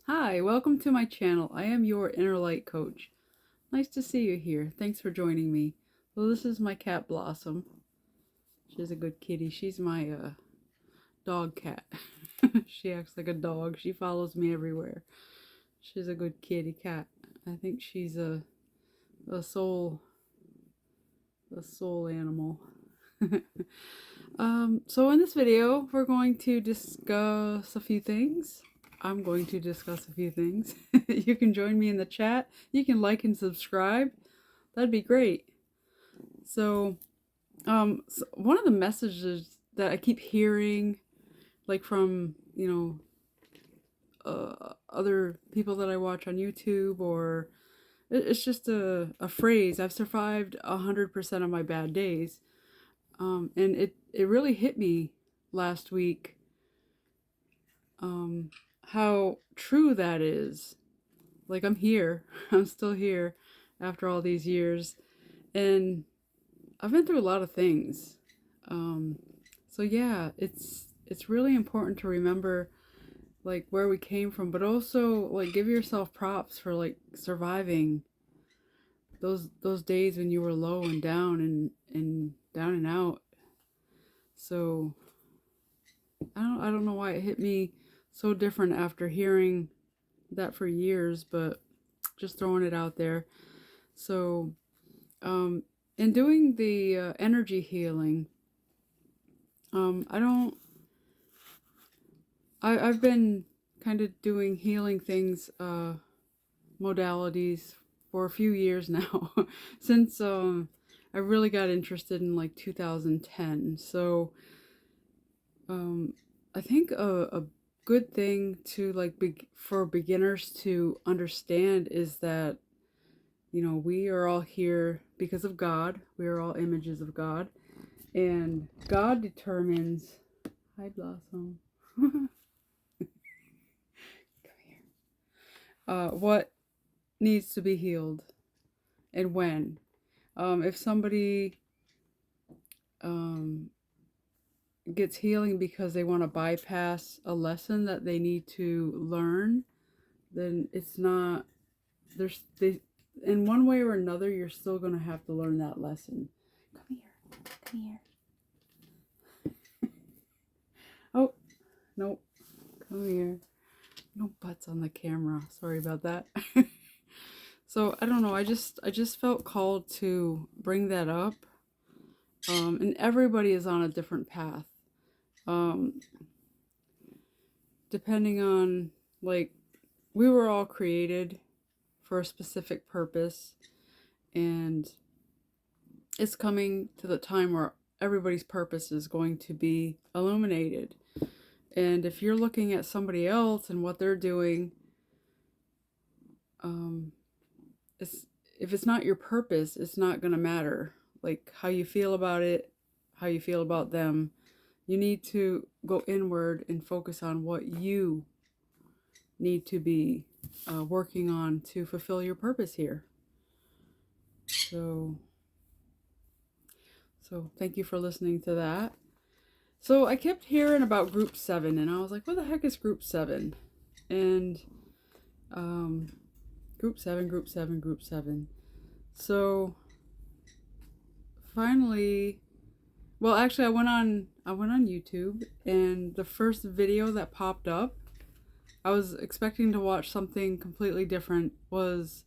Hi, welcome to my channel. I am your inner light coach. Nice to see you here. Thanks for joining me. Well, this is my cat Blossom. She's a good kitty. She's my dog cat. She acts like a dog. She follows me everywhere. She's a good kitty cat. I think she's a soul animal. So in this video, we're going to discuss a few things. I'm going to discuss a few things. You can join me in the chat. You can like and subscribe. That'd be great. So one of the messages that I keep hearing, like from, other people that I watch on YouTube, or it's just a phrase. I've survived 100% of my bad days. And it really hit me last week, how true that is. Like, I'm here. I'm still here after all these years. And I've been through a lot of things. So yeah, it's really important to remember, like, where we came from, but also, like, give yourself props for, like, surviving those days when you were low and down and down and out. So I don't know why it hit me so different after hearing that for years, but just throwing it out there. So in doing the energy healing, I've been kind of doing healing things, modalities, for a few years now. Since I really got interested in, like, 2010. So I think a good thing to, like, for beginners to understand is that, we are all here because of God. We are all images of God, and God determines. Hi, Blossom. Come here. What needs to be healed and when. If somebody gets healing because they want to bypass a lesson that they need to learn, then it's not, in one way or another, you're still going to have to learn that lesson. Come here. Oh, nope. Come here. No butts on the camera. Sorry about that. So I don't know. I just felt called to bring that up. And everybody is on a different path. Depending on, like, we were all created for a specific purpose, and it's coming to the time where everybody's purpose is going to be illuminated. And if you're looking at somebody else and what they're doing, if it's not your purpose, it's not going to matter. Like, how you feel about it, how you feel about them. You need to go inward and focus on what you need to be working on to fulfill your purpose here. So thank you for listening to that. So I kept hearing about Group 7, and I was like, what the heck is Group 7? And Group 7. So finally, well, actually, I went on YouTube, and the first video that popped up, I was expecting to watch something completely different. It was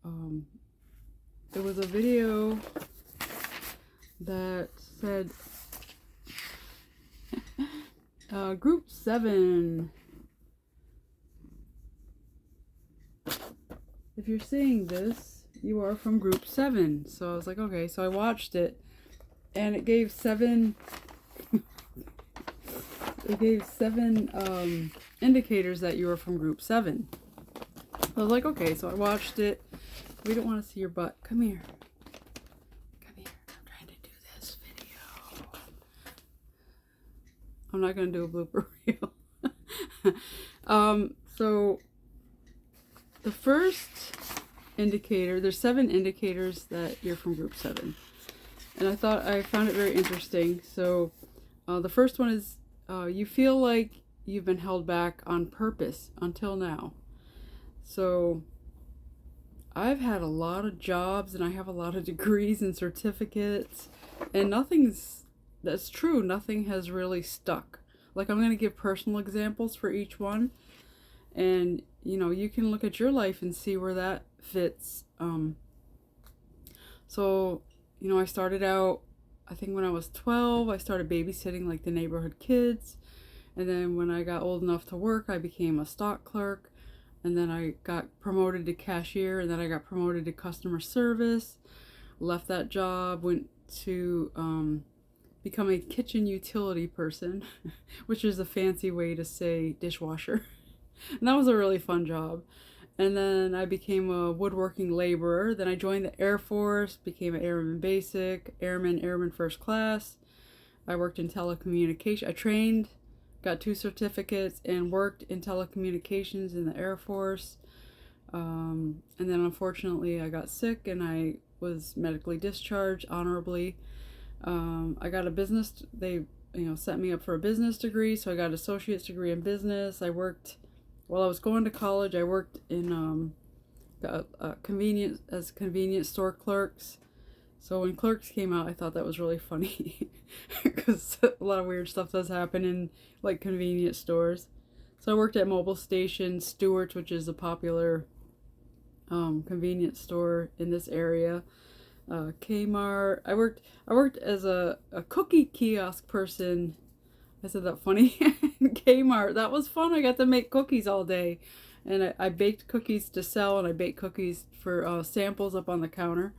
a video that said Group 7. If you're seeing this, you are from Group 7. So I was like, okay. So I watched it, and it gave 7 indicators that you were from Group 7. I was like, okay. So I watched it. We don't want to see your butt. Come here. I'm trying to do this video. I'm not going to do a blooper reel. So the first indicator, there's 7 indicators that you're from Group 7. And I found it very interesting. So the first one is you feel like you've been held back on purpose until now. So I've had a lot of jobs and I have a lot of degrees and certificates, and that's true, nothing has really stuck. Like, I'm going to give personal examples for each one, and you can look at your life and see where that fits. So I started out, I think when I was 12, I started babysitting like the neighborhood kids. And then when I got old enough to work, I became a stock clerk. And then I got promoted to cashier. And then I got promoted to customer service. Left that job, went to become a kitchen utility person, which is a fancy way to say dishwasher. And that was a really fun job. And then I became a woodworking laborer. Then I joined the Air Force, became an Airman Basic, Airman First Class. I worked in telecommunication. I trained, got 2 certificates, and worked in telecommunications in the Air Force. And then unfortunately I got sick and I was medically discharged honorably. I got a business, they set me up for a business degree, so I got an associate's degree in business. While I was going to college, I worked in convenience store clerks. So when Clerks came out, I thought that was really funny because a lot of weird stuff does happen in like convenience stores. So I worked at Mobile Station, Stewart's, which is a popular convenience store in this area. Kmart. I worked as a cookie kiosk person. I said that funny. Kmart. That was fun. I got to make cookies all day. And I baked cookies to sell, and I baked cookies for samples up on the counter.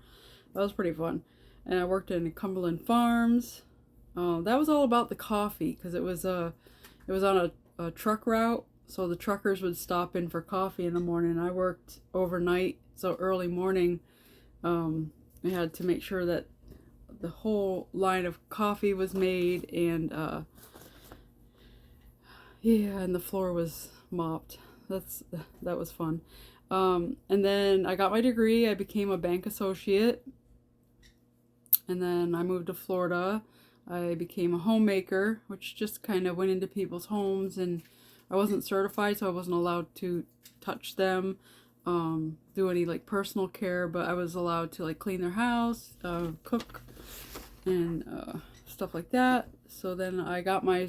That was pretty fun. And I worked in Cumberland Farms. That was all about the coffee, because it was on a truck route. So the truckers would stop in for coffee in the morning. I worked overnight, so early morning. I had to make sure that the whole line of coffee was made, and and the floor was mopped. That was fun. And then I got my degree. I became a bank associate, and then I moved to Florida. I became a homemaker, which just kind of went into people's homes, and I wasn't certified, so I wasn't allowed to touch them, do any like personal care, but I was allowed to like clean their house, cook, and stuff like that. So then I got my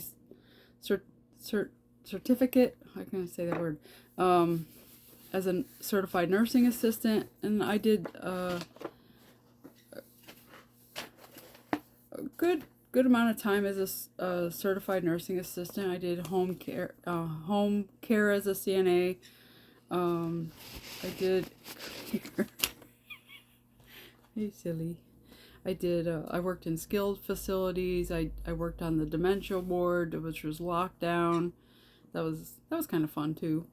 certificate, I can't say that word, as a certified nursing assistant, and I did a good amount of time as a certified nursing assistant. I did home care as a CNA. I did hey silly. I worked in skilled facilities. I worked on the dementia ward, which was locked down. That was kind of fun too.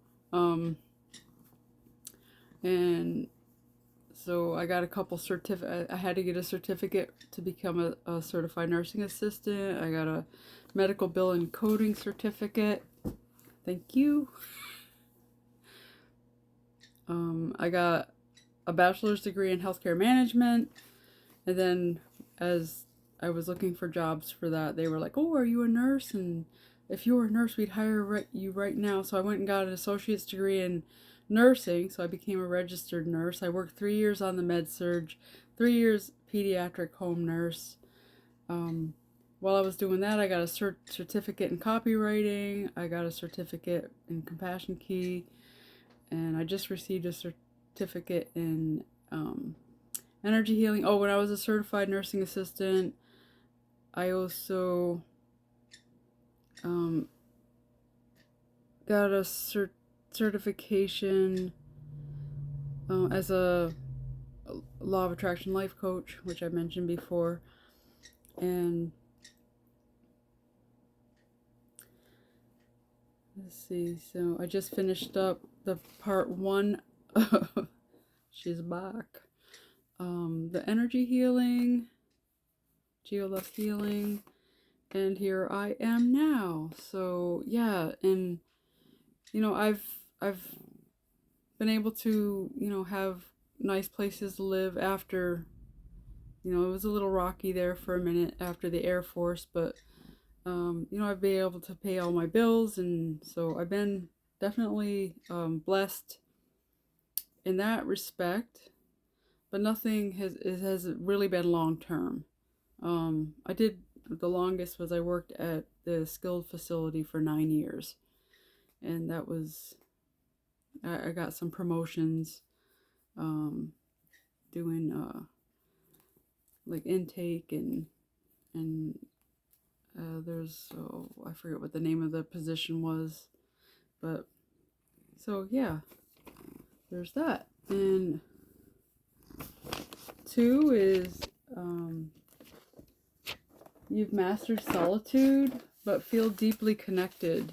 And so I got a couple I had to get a certificate to become a certified nursing assistant. I got a medical bill and coding certificate. Thank you. I got a bachelor's degree in healthcare management. And then as I was looking for jobs for that, they were like, "Oh, are you a nurse? And if you were a nurse, we'd hire you right now." So I went and got an associate's degree in nursing. So I became a registered nurse. I worked 3 years on the med surg, 3 years pediatric home nurse. While I was doing that, I got a certificate in copywriting. I got a certificate in Compassion Key. And I just received a certificate in energy healing. Oh, when I was a certified nursing assistant, I also got a certification as a law of attraction life coach, which I mentioned before. And let's see, so I just finished up the part 1 of She's Back. The energy healing, geolith healing, and here I am now. So yeah, and I've been able to have nice places to live after it was a little rocky there for a minute after the Air Force, but I've been able to pay all my bills, and so I've been definitely blessed in that respect. But nothing has really been long term. I did the longest was I worked at the skilled facility for 9 years, and that was I got some promotions, um, doing like intake and there's I forget what the name of the position was, but so yeah, there's that. And two is you've mastered solitude but feel deeply connected.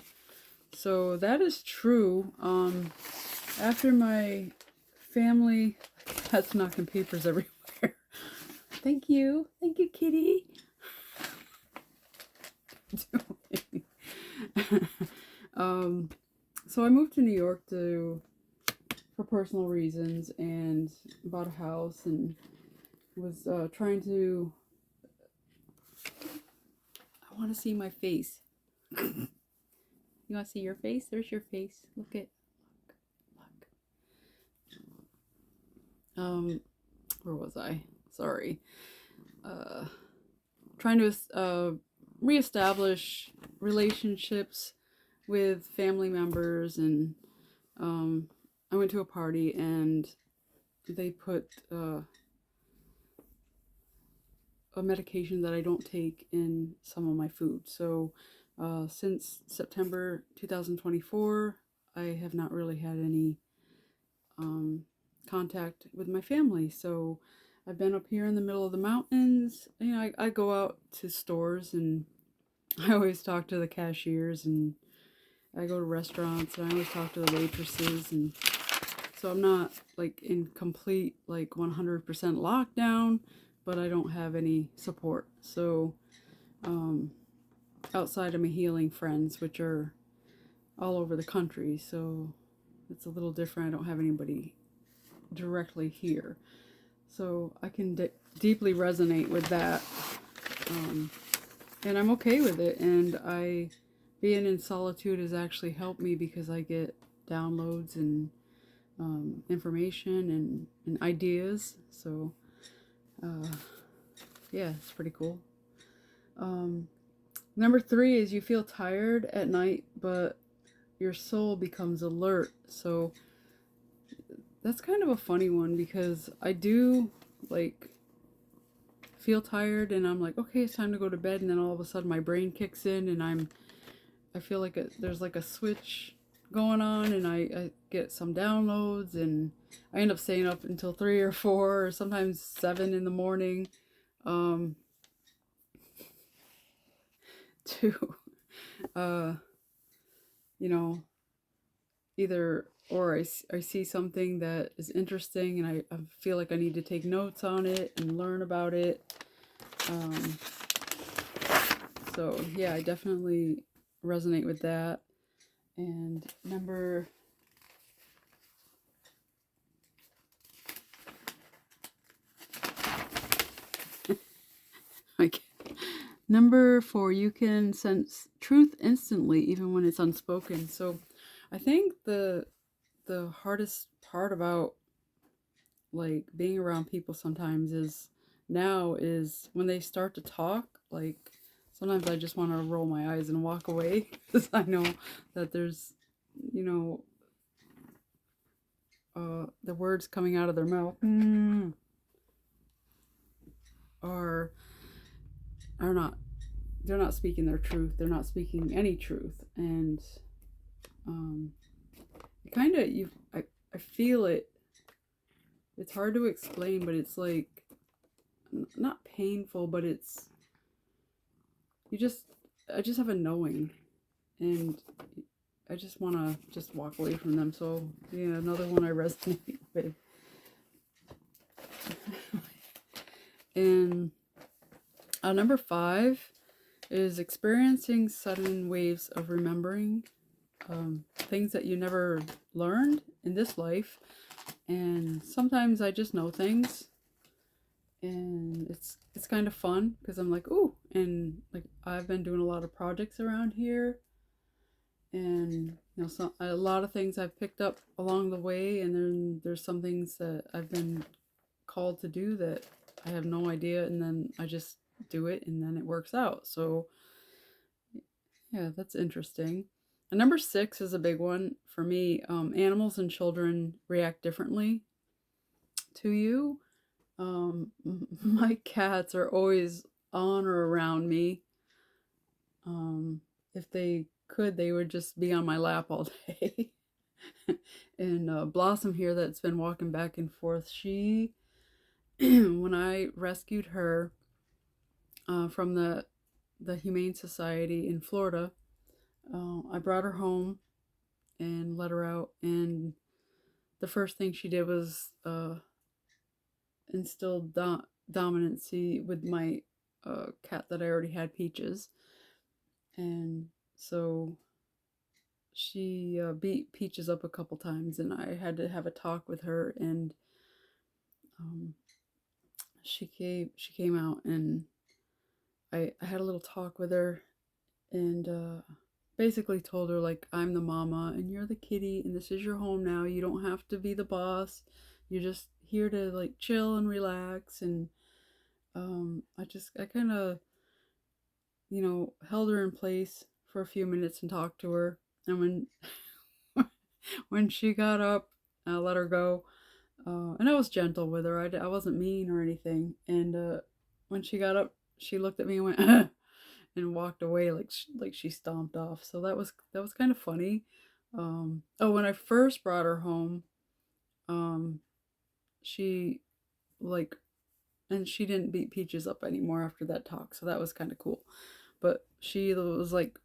So that is true. After my family, that's knocking papers everywhere. Thank you, kitty. So I moved to New York for personal reasons, and bought a house, and was trying to. I want to see my face. You want to see your face? There's your face. Look. Where was I? Sorry. Trying to reestablish relationships with family members, and I went to a party and they put a medication that I don't take in some of my food. So since September 2024, I have not really had any contact with my family. So I've been up here in the middle of the mountains. I go out to stores, and I always talk to the cashiers, and I go to restaurants, and I always talk to the waitresses, and so I'm not like in complete like 100% lockdown, but I don't have any support. So outside of my healing friends, which are all over the country, so it's a little different. I don't have anybody directly here, so I can deeply resonate with that, and I'm okay with it. And being in solitude has actually helped me because I get downloads and information and ideas. So yeah, it's pretty cool. Number 3 is you feel tired at night, but your soul becomes alert. So that's kind of a funny one, because I do like feel tired, and I'm like, okay, it's time to go to bed, and then all of a sudden my brain kicks in, and I feel like there's like a switch going on, and I get some downloads, and I end up staying up until 3 or 4 or sometimes 7 in the morning to either or I see something that is interesting, and I feel like I need to take notes on it and learn about it. So yeah, I definitely resonate with that. And number like number 4, you can sense truth instantly, even when it's unspoken. So I think the hardest part about like being around people sometimes is when they start to talk. Like sometimes I just want to roll my eyes and walk away, because I know that there's the words coming out of their mouth are not, they're not speaking their truth. They're not speaking any truth. And kind of I feel it. It's hard to explain, but it's like not painful, but it's I just have a knowing, and I just want to just walk away from them. So yeah, another one I resonate with. And number 5 is experiencing sudden waves of remembering things that you never learned in this life. And sometimes I just know things, and it's kind of fun because I'm like, ooh, and like I've been doing a lot of projects around here, and a lot of things I've picked up along the way, and then there's some things that I've been called to do that I have no idea, and then I just do it, and then it works out. So yeah, that's interesting. And number 6 is a big one for me. Animals and children react differently to you. My cats are always on or around me. If they could, they would just be on my lap all day. And Blossom here, that's been walking back and forth, she, when I rescued her from the Humane Society in Florida, I brought her home and let her out. And the first thing she did was instill dominancy with my cat that I already had, Peaches. And so she beat Peaches up a couple times, and I had to have a talk with her. And um, she came out, and I had a little talk with her, and basically told her, like, I'm the mama and you're the kitty, and this is your home now. You don't have to be the boss. You're just here to like chill and relax. And I kind of held her in place for a few minutes and talked to her. And when she got up, I let her go. And I was gentle with her. I wasn't mean or anything. And when she got up, she looked at me and went and walked away, like she stomped off. So that was kind of funny. Oh, when I first brought her home, um, she like and she didn't beat Peaches up anymore after that talk. So that was kind of cool. But she was like,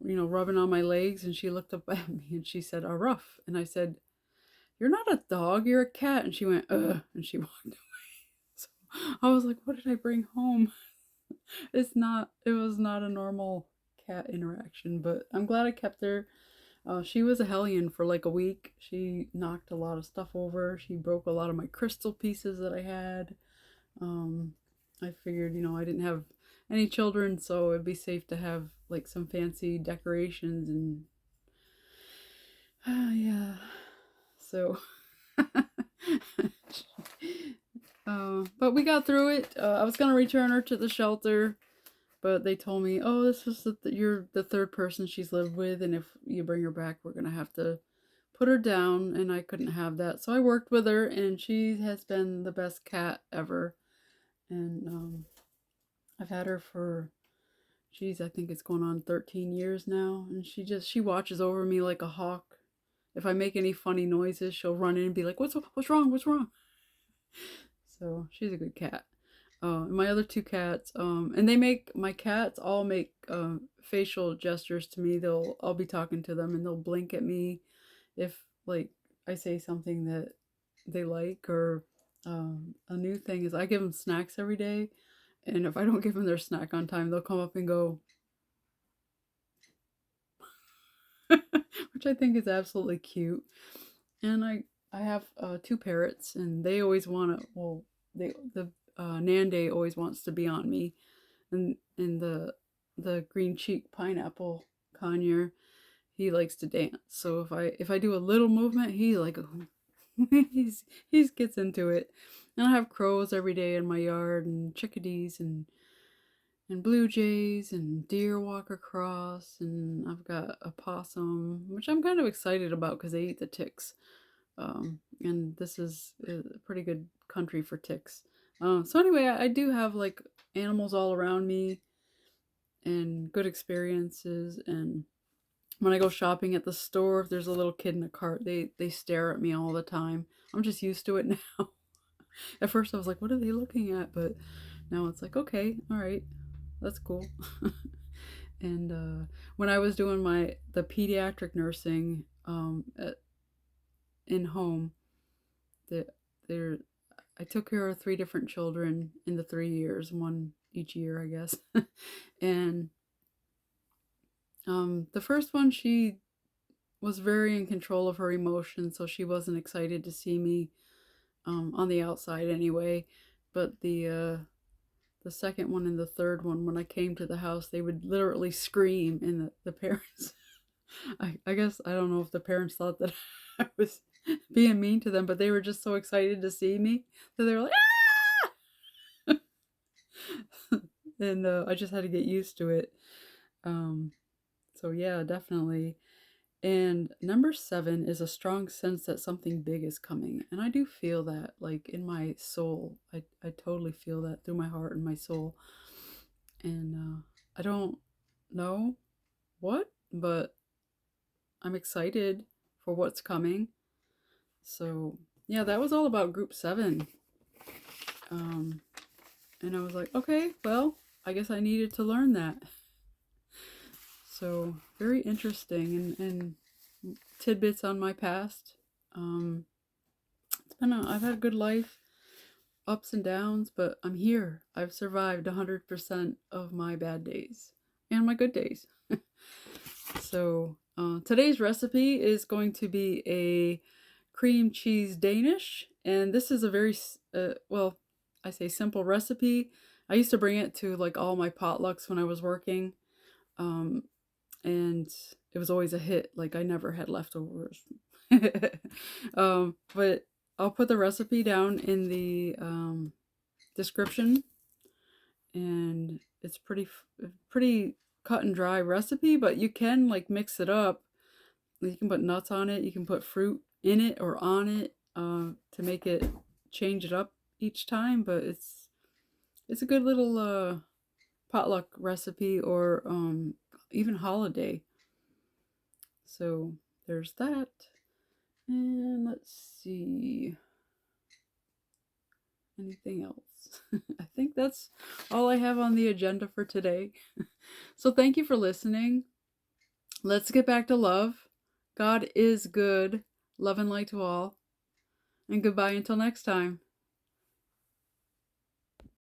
rubbing on my legs, and she looked up at me and she said, "A rough." And I said, "You're not a dog, you're a cat." And she went, "Ugh," and she walked away. So I was like, what did I bring home? It was not a normal cat interaction, but I'm glad I kept her. She was a hellion for like a week. She knocked a lot of stuff over. She broke a lot of my crystal pieces that I had. Um, I figured, I didn't have any children, so it'd be safe to have like some fancy decorations and yeah. So, but we got through it. I was gonna return her to the shelter, but they told me, "Oh, this is you're the third person she's lived with, and if you bring her back, we're gonna have to put her down." And I couldn't have that, so I worked with her, and she has been the best cat ever. And I've had her for, geez, I think it's going on 13 years now, and she watches over me like a hawk. If I make any funny noises, she'll run in and be like, "What's wrong? What's wrong?" So she's a good cat. And my other two cats, and my cats all make facial gestures to me. I'll be talking to them, and they'll blink at me if like I say something that they like. Or a new thing is I give them snacks every day, and if I don't give them their snack on time, they'll come up and go, which I think is absolutely cute. And I have two parrots, and they always want to. Well, the Nande always wants to be on me, and the green cheek pineapple conure, he likes to dance. So if I do a little movement, he like he gets into it. And I have crows every day in my yard, and chickadees, and blue jays, and deer walk across, and I've got a possum, which I'm kind of excited about because they eat the ticks. And this is a pretty good country for ticks. So anyway, I do have like animals all around me and good experiences. And when I go shopping at the store, if there's a little kid in a cart, they stare at me all the time. I'm just used to it now. At first I was like, what are they looking at? But now it's like, okay, all right, that's cool. And when I was doing the pediatric nursing in home, that there I took care of 3 different children in the 3 years, one each year, I guess. And the first one, she was very in control of her emotions, so she wasn't excited to see me on the outside anyway. But the second one and the third one, when I came to the house, they would literally scream, and the parents. I guess I don't know if the parents thought that I was being mean to them, but they were just so excited to see me that they were like, ah! And I just had to get used to it. Um, so yeah, definitely. And number 7 is a strong sense that something big is coming. And I do feel that, like in my soul. I totally feel that through my heart and my soul. And I don't know what, but I'm excited for what's coming. So yeah, that was all about group 7. And I was like, okay, well, I guess I needed to learn that. So very interesting, and tidbits on my past. I've had a good life, ups and downs, but I'm here. I've survived 100% of my bad days and my good days. So today's recipe is going to be a cream cheese Danish, and this is a very well, I say simple recipe. I used to bring it to like all my potlucks when I was working, and it was always a hit. Like I never had leftovers. But I'll put the recipe down in the description, and it's pretty cut and dry recipe, but you can like mix it up. You can put nuts on it, you can put fruit in it or on it to make it change it up each time. But it's a good little potluck recipe, or even holiday. So there's that. And let's see. Anything else? I think that's all I have on the agenda for today. So thank you for listening. Let's get back to love. God is good. Love and light to all. And goodbye until next time.